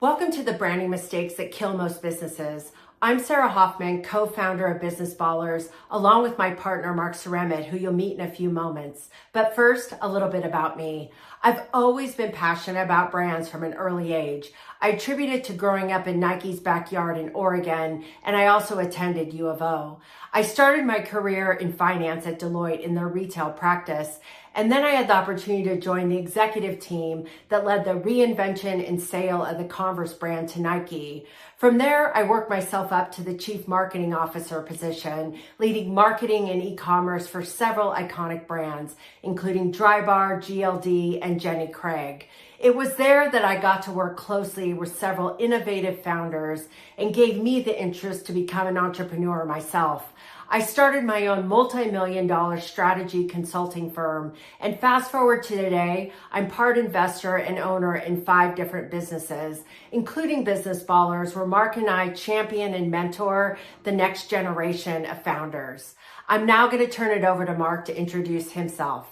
Welcome to the branding mistakes that kill most businesses. I'm Sarah Hoffman, co-founder of Business Ballers, along with my partner, Mark Seremet, who you'll meet in a few moments. But first, a little bit about me. I've always been passionate about brands from an early age. I attribute it to growing up in Nike's backyard in Oregon, and I also attended U of O. I started my career in finance at Deloitte in their retail practice, and then I had the opportunity to join the executive team that led the reinvention and sale of the Converse brand to Nike. From there, I worked myself up to the chief marketing officer position, leading marketing and e-commerce for several iconic brands, including Drybar, GLD, and Jenny Craig. It was there that I got to work closely with several innovative founders and gave me the interest to become an entrepreneur myself. I started my own multi-million-dollar strategy consulting firm, and fast forward to today, I'm part investor and owner in 5 different businesses, including Business Ballers, where Mark and I champion and mentor the next generation of founders. I'm now going to turn it over to Mark to introduce himself.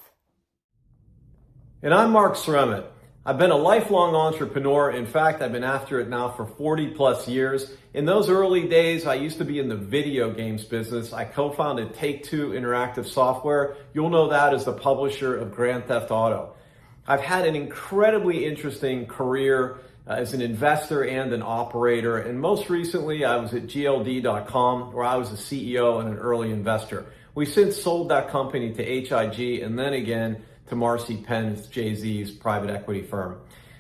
And I'm Mark Seremet. I've been a lifelong entrepreneur. In fact, I've been after it now for 40 plus years. In those early days, I used to be in the video games business. I co-founded Take-Two Interactive Software. You'll know that as the publisher of Grand Theft Auto. I've had an incredibly interesting career as an investor and an operator. And most recently, I was at GLD.com, where I was a CEO and an early investor. We since sold that company to HIG and then again to Marcy Penn's, Jay-Z's private equity firm.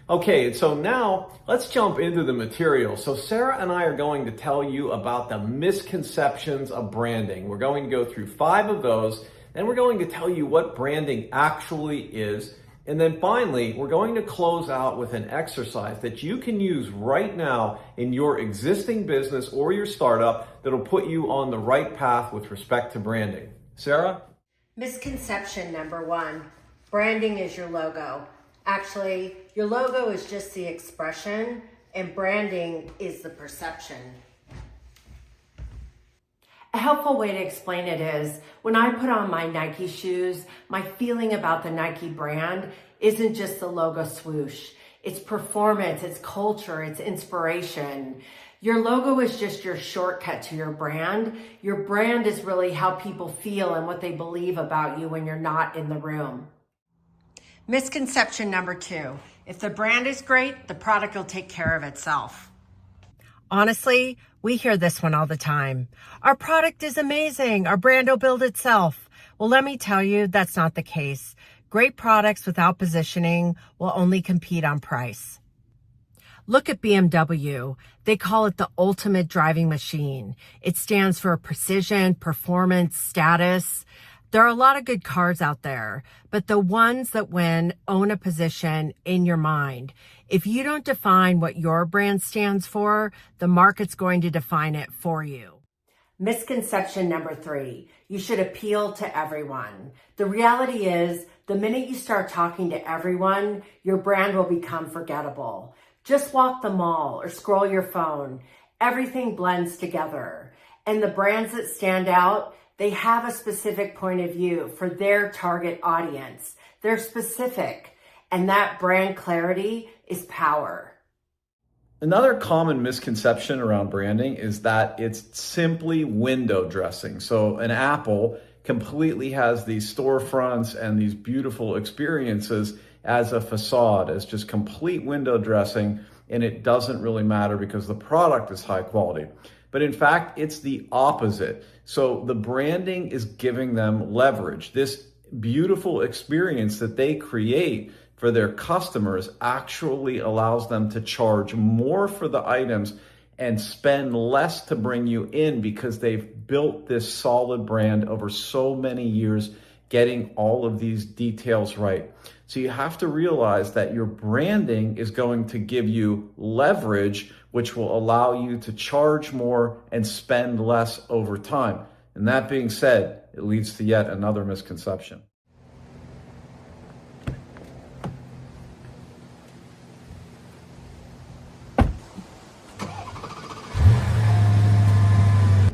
Okay, and so now let's jump into the material. So Sarah and I are going to tell you about the misconceptions of branding. We're going to go through 5 of those, and we're going to tell you what branding actually is. And then finally, we're going to close out with an exercise that you can use right now in your existing business or your startup that'll put you on the right path with respect to branding. Sarah? Misconception number 1. Branding is your logo. Actually, your logo is just the expression, and branding is the perception. A helpful way to explain it is, when I put on my Nike shoes, my feeling about the Nike brand isn't just the logo swoosh. It's performance, it's culture, it's inspiration. Your logo is just your shortcut to your brand. Your brand is really how people feel and what they believe about you when you're not in the room. Misconception number 2. If the brand is great, the product will take care of itself. Honestly, we hear this one all the time. Our product is amazing. Our brand will build itself. Well, let me tell you, that's not the case. Great products without positioning will only compete on price. Look at BMW. They call it the ultimate driving machine. It stands for precision, performance, status. There are a lot of good cars out there, but the ones that win own a position in your mind. If you don't define what your brand stands for, the market's going to define it for you. Misconception number 3, you should appeal to everyone. The reality is, the minute you start talking to everyone, your brand will become forgettable. Just walk the mall or scroll your phone. Everything blends together. And the brands that stand out, they have a specific point of view for their target audience. They're specific, and that brand clarity is power. Another common misconception around branding is that it's simply window dressing. So an Apple completely has these storefronts and these beautiful experiences as a facade, as just complete window dressing, and it doesn't really matter because the product is high quality. But in fact, it's the opposite. So the branding is giving them leverage. This beautiful experience that they create for their customers actually allows them to charge more for the items and spend less to bring you in because they've built this solid brand over so many years, getting all of these details right. So you have to realize that your branding is going to give you leverage, which will allow you to charge more and spend less over time. And that being said, it leads to yet another misconception.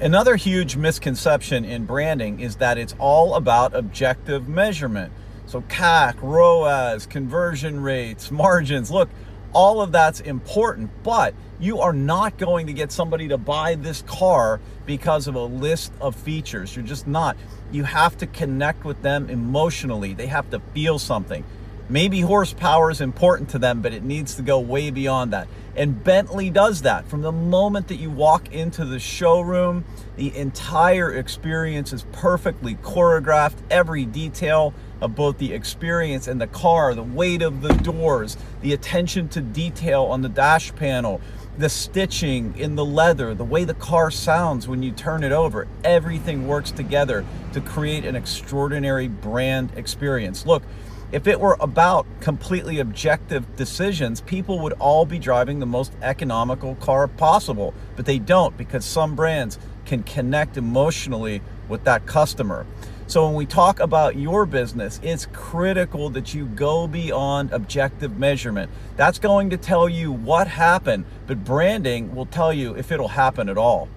Another huge misconception in branding is that it's all about objective measurement. So CAC, ROAS, conversion rates, margins, look, all of that's important, but you are not going to get somebody to buy this car because of a list of features. You're just not. You have to connect with them emotionally. They have to feel something. Maybe horsepower is important to them, but it needs to go way beyond that. And Bentley does that. From the moment that you walk into the showroom, the entire experience is perfectly choreographed. Every detail of both the experience and the car, the weight of the doors, the attention to detail on the dash panel, the stitching in the leather, the way the car sounds when you turn it over, everything works together to create an extraordinary brand experience. Look, if it were about completely objective decisions, people would all be driving the most economical car possible, but they don't, because some brands can connect emotionally with that customer. So when we talk about your business, it's critical that you go beyond objective measurement. That's going to tell you what happened, but branding will tell you if it'll happen at all.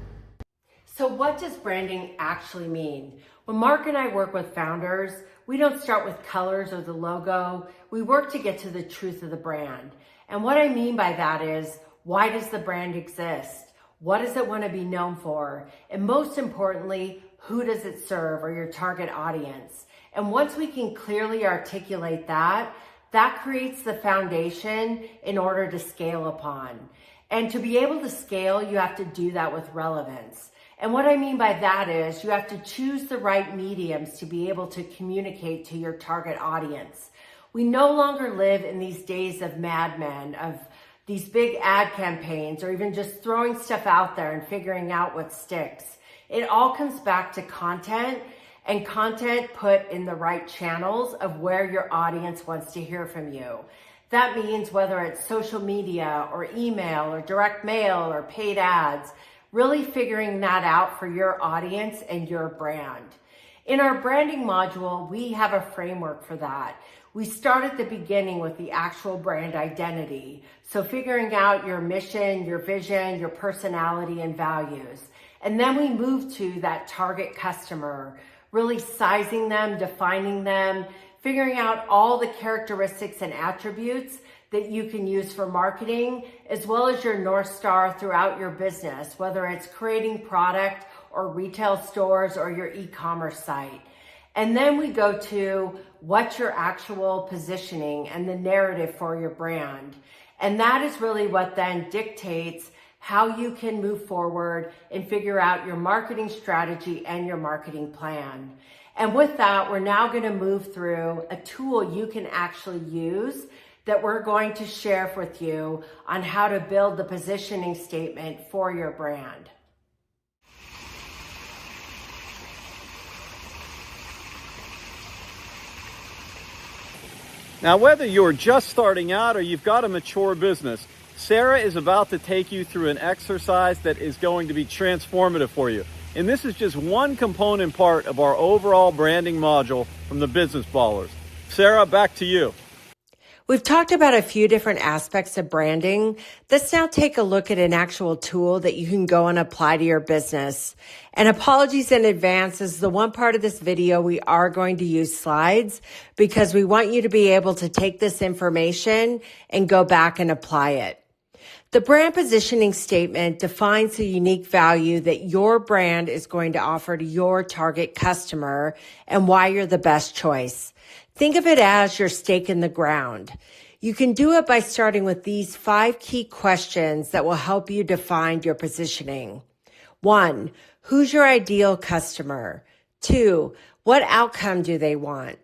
So what does branding actually mean? When Mark and I work with founders, we don't start with colors or the logo. We work to get to the truth of the brand. And what I mean by that is, why does the brand exist? What does it want to be known for? And most importantly, who does it serve, or your target audience? And once we can clearly articulate that, that creates the foundation in order to scale upon. And to be able to scale, you have to do that with relevance. And what I mean by that is you have to choose the right mediums to be able to communicate to your target audience. We no longer live in these days of Mad Men, of these big ad campaigns, or even just throwing stuff out there and figuring out what sticks. It all comes back to content, and content put in the right channels of where your audience wants to hear from you. That means whether it's social media or email or direct mail or paid ads, really figuring that out for your audience and your brand. In our branding module, we have a framework for that. We start at the beginning with the actual brand identity. So figuring out your mission, your vision, your personality and values. And then we move to that target customer, really sizing them, defining them, figuring out all the characteristics and attributes that you can use for marketing, as well as your North Star throughout your business, whether it's creating product or retail stores or your e-commerce site. And then we go to what's your actual positioning and the narrative for your brand. And that is really what then dictates how you can move forward and figure out your marketing strategy and your marketing plan. And with that, we're now going to move through a tool you can actually use that we're going to share with you on how to build the positioning statement for your brand. Now, whether you're just starting out or you've got a mature business, Sarah is about to take you through an exercise that is going to be transformative for you. And this is just one component part of our overall branding module from the Business Ballers. Sarah, back to you. We've talked about a few different aspects of branding. Let's now take a look at an actual tool that you can go and apply to your business. And apologies in advance, as the one part of this video we are going to use slides because we want you to be able to take this information and go back and apply it. The brand positioning statement defines the unique value that your brand is going to offer to your target customer and why you're the best choice. Think of it as your stake in the ground. You can do it by starting with these 5 key questions that will help you define your positioning. 1, who's your ideal customer? 2, what outcome do they want?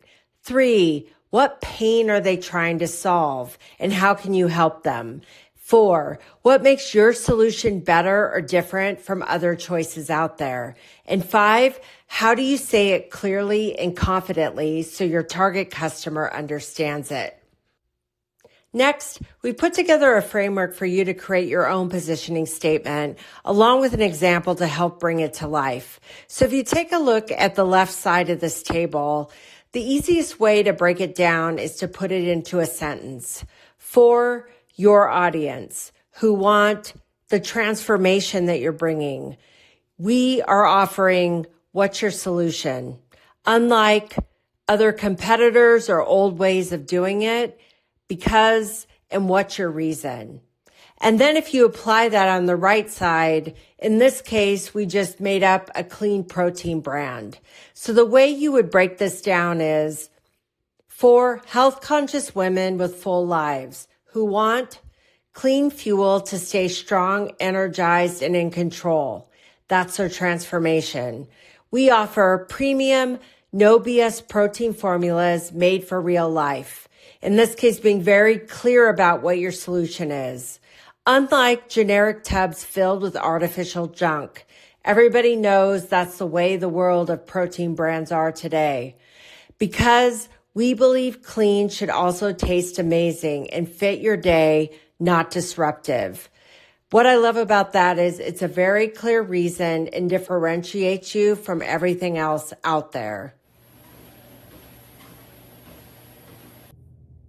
3, what pain are they trying to solve and how can you help them? 4, what makes your solution better or different from other choices out there? And 5, how do you say it clearly and confidently so your target customer understands it? Next, we put together a framework for you to create your own positioning statement, along with an example to help bring it to life. So if you take a look at the left side of this table, the easiest way to break it down is to put it into a sentence. For your audience who want the transformation that you're bringing, we are offering what's your solution. Unlike other competitors or old ways of doing it, because and what's your reason? And then if you apply that on the right side, in this case, we just made up a clean protein brand. So the way you would break this down is for health conscious women with full lives who want clean fuel to stay strong, energized, and in control. That's their transformation. We offer premium, no BS protein formulas made for real life. In this case, being very clear about what your solution is. Unlike generic tubs filled with artificial junk, everybody knows that's the way the world of protein brands are today. Because we believe clean should also taste amazing and fit your day, not disruptive. What I love about that is it's a very clear reason and differentiates you from everything else out there.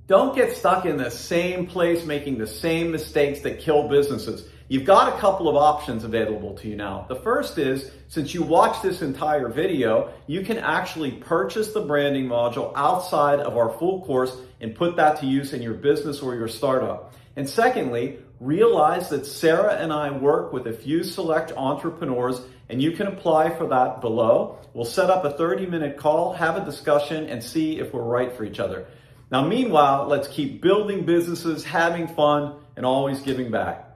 Don't get stuck in the same place making the same mistakes that kill businesses. You've got a couple of options available to you now. The first is, since you watched this entire video, you can actually purchase the branding module outside of our full course and put that to use in your business or your startup. And secondly, realize that Sarah and I work with a few select entrepreneurs, and you can apply for that below. We'll set up a 30-minute call, have a discussion, and see if we're right for each other. Now, meanwhile, let's keep building businesses, having fun, and always giving back.